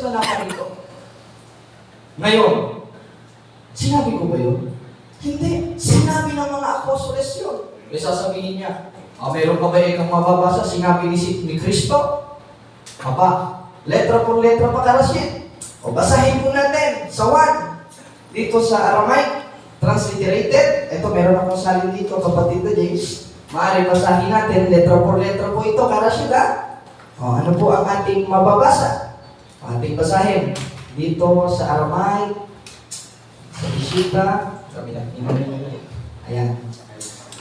na naparito. Ngayon, sinabi ko ba yun? Hindi. Sinabi ng mga apostoles yun. E sasabihin niya, meron ka ba ikang mababasa? Sinabi ni Kristo? Aba, letra por letra pa karasin. O basahin po natin sa 1. Dito sa Aramaic, transliterated. Ito, meron akong salin dito, kapatid na James. Maaari basahin natin, letra por letra po ito, karasin ha? Ano po ang ating mababasa? Ating basahin. Dito sa Aramaic, sa Bisita, ayan.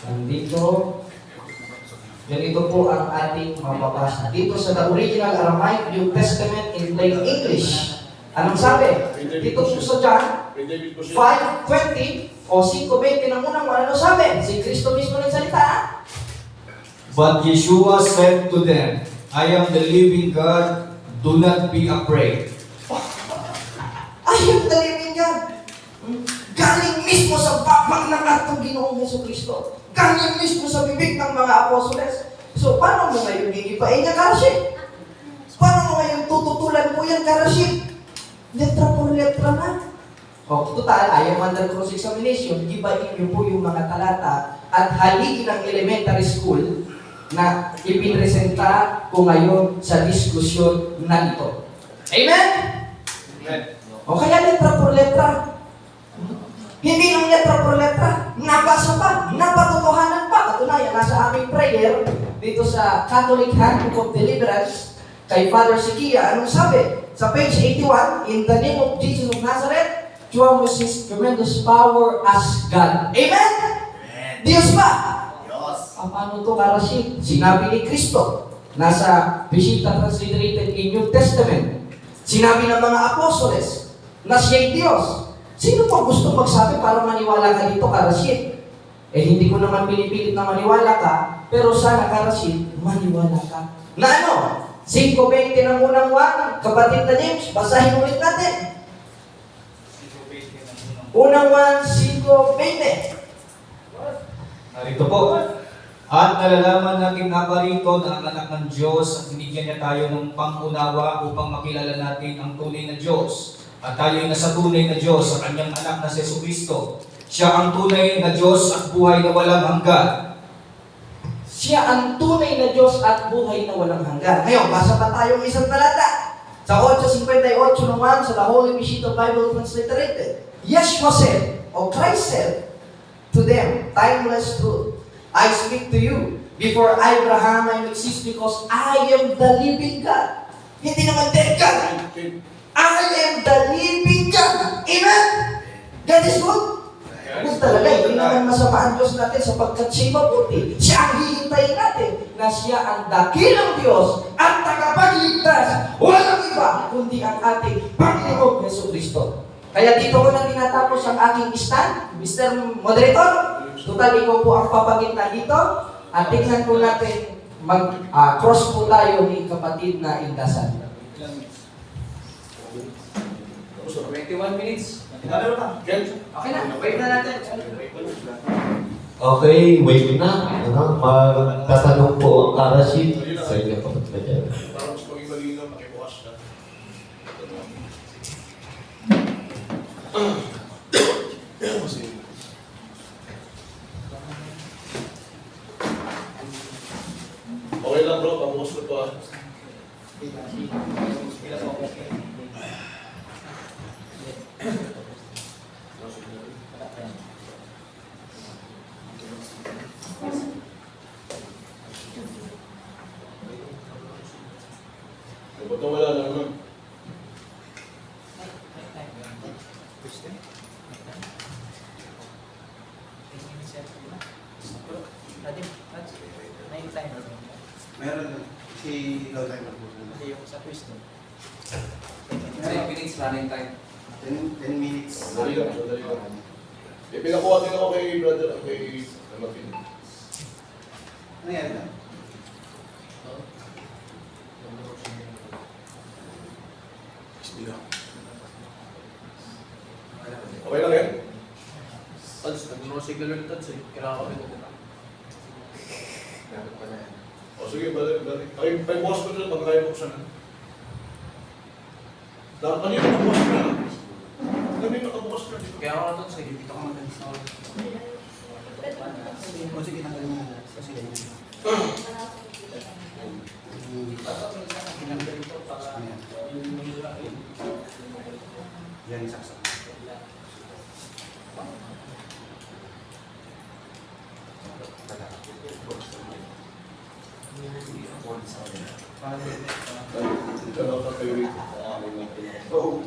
Nandito, ganito po ang ating mababasa. Dito sa the original Aramaic New Testament in plain English. Anong sabi? Dito po sa John 5:20 o 5:20 ng unang ano sabi? Si Kristo mismo nagsalita. But Yeshua said to them, I am the living God, do not be afraid. I am the living God. Galing mismo sa babang ng atong Ginoong Jesucristo. Galing mismo sa bibig ng mga apostoles. So, paano mo ngayon gigipain niya karaship? Paano mo ngayon tututulan mo yan karaship? Letra por letra na. Total, ayaw under cross-examination, gibain niyo po yung mga talata at haligi ng elementary school na ipinresenta ko ngayon sa diskusyon na ito. Amen? Amen. O kaya letra por letra. Hindi lang letra por letra. Nabasa pa, napatotohanan pa. Katunayan, nasa aming prayer dito sa Catholic Handbook of Deliverance kay Father Sikia, anong sabi? Sa page 81, in the name of Jesus of Nazareth, Jehovah His tremendous power as God. Amen? Diyos ba? Paano ito karasin? Sinabi ni Kristo. Nasa Bisita transliterated in New Testament. Sinabi ng mga apostoles na siya'y Diyos. Sino pa gusto magsabi para maniwala ka dito, karasin? Hindi ko naman pinipilit na maniwala ka, pero sana karasin, maniwala ka. Na ano? 5:20 ng unang 1, kapatid na James, basahin ulit natin. Unang 1, 5:20. Narito po. At nalalaman natin nga pa rito na ang anak ng Diyos at binigyan niya tayo ng pangunawa upang makilala natin ang tunay na Diyos. At tayo ay nasa tunay na Diyos sa kanyang anak na si Jesucristo. Siya ang tunay na Diyos at buhay na walang hanggan. Siya ang tunay na Diyos at buhay na walang hanggan. Ngayon, basa pa tayong isang talata. Sa 8:58 naman sa The Holy Bisita Bible Transliterated. Yeshua said, or Christ said to them, timeless truth, I speak to you. Before Abraham I exist because I am the living God. Hindi naman dead God. I am the living God. Amen? God is good. Kung talaga, hindi naman masama ang Diyos natin sapagkat siya mabuti. Siya ang hihintayin natin na siya ang dakilang Diyos at tagapagligtas. Walang iba kundi ang ating Panginoong Jesucristo. Kaya dito ko na tinatapos ang aking stand, Mr. Moderator. Total, ikaw po ang papagitna dito. At tingnan po natin, mag-cross po tayo ni kapatid na Indasan. 21 minutes. Okay na, wait na natin. Okay, wait na. Magtatanong po ang karasin sa inyo po. Para mas maging malinaw, makibukas na. Okay lang bro, pabukas ko to ah. Ba't wala na naman? Meron si Lord Timer po. Yung sa twist no? 10 minutes running time. 10 minutes. Dali lang, dali lang. Pinakuha din ako kay brother, kay Martin. Ano yan na? Bismillah. Okay lang yan? Tads, nag-no-signal ulit tads eh. Kailangan ko rin ito. O sige, balik. Ay, bukas ko dito, pag kaya buksan na. Dapat kanina nakabukas na. Kanina nakabukas na. Kaya ako na sir. Dito ka magaling sa akin. O sige, tanggalin mo na. Kasi ganyan. Yan, saksak. Ikaw na kayo rito. Oo.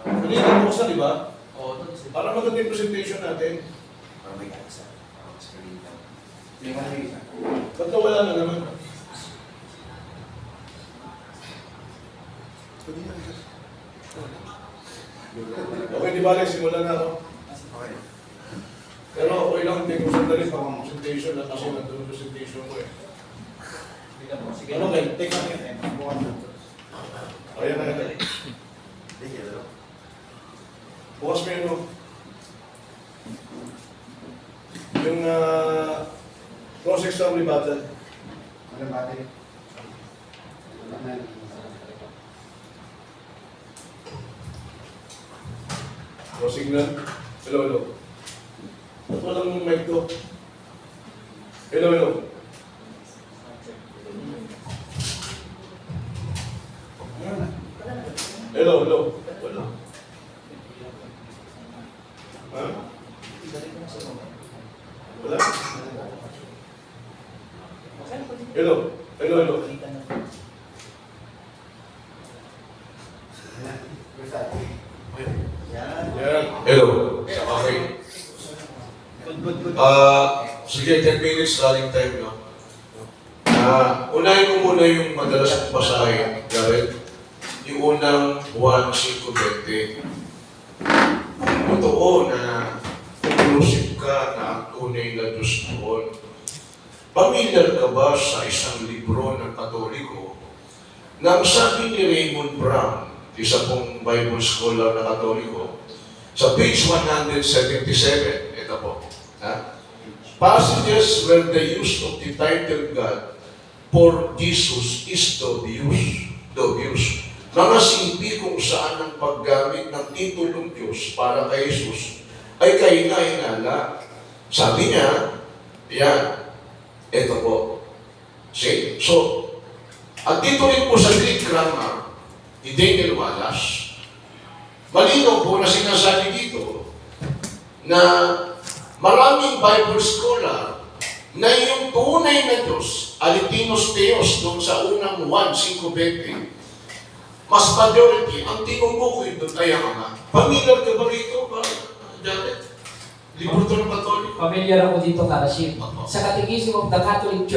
Kanina nakabukas na, di ba? Oo, doon sir. Para maganda yung presentation natin. Para may kakasa. Hindi ka na isa. Ba't nawala na naman? Okay, di ba, simulan na ako. Okay. Pero okay lang, hindi ko sandali pang presentation na kasi nandun yung presentation ko eh. Ano kayo? Take lang yun. Bukan na. Ayan na yan. Sige, ano? Bukas mo yun, no? Yung cross-exam rebuttal. Ano battery? Wala na. Cross-signal. Hello, hello. Ba't walang mic to? Hello, hello. Ano na? Hello, hello. Wala. Ha? Wala? Hello. Hello, hello. Yan. Hello. Okay. Sige, 10 minutes running time, no? Unahin ko muna yung madalas kong basahin, Garrett. Yung unang 1:5:20. Kung totoo na inclusive ka na ang tunay na Diyos doon, familiar ka ba sa isang libro ng Katoliko na ang sabi ni Raymond Brown, isa pong Bible scholar na Katoliko, sa page 177, ito po, passages where the use of the title God for Jesus is the abuse. Mga simpi kung saan ang paggamit ng titulong Diyos para kay Jesus ay kahina-hinala. Sabi niya, yan, ito po. See? So, at dito rin po sa Greek grammar, ni Daniel Wallace, malinaw po na sinasabi dito na maraming Bible scholar na yung tunay na Diyos, Alitinos Theos, doon sa unang 1:5:20, mas majority, ang tinutukoy doon ay ang Ama. Familiar ka ba rito, Janet? Libro to ng Katoliko? Familiar ako dito, Karashim. Sa Catechism of the Catholic Church,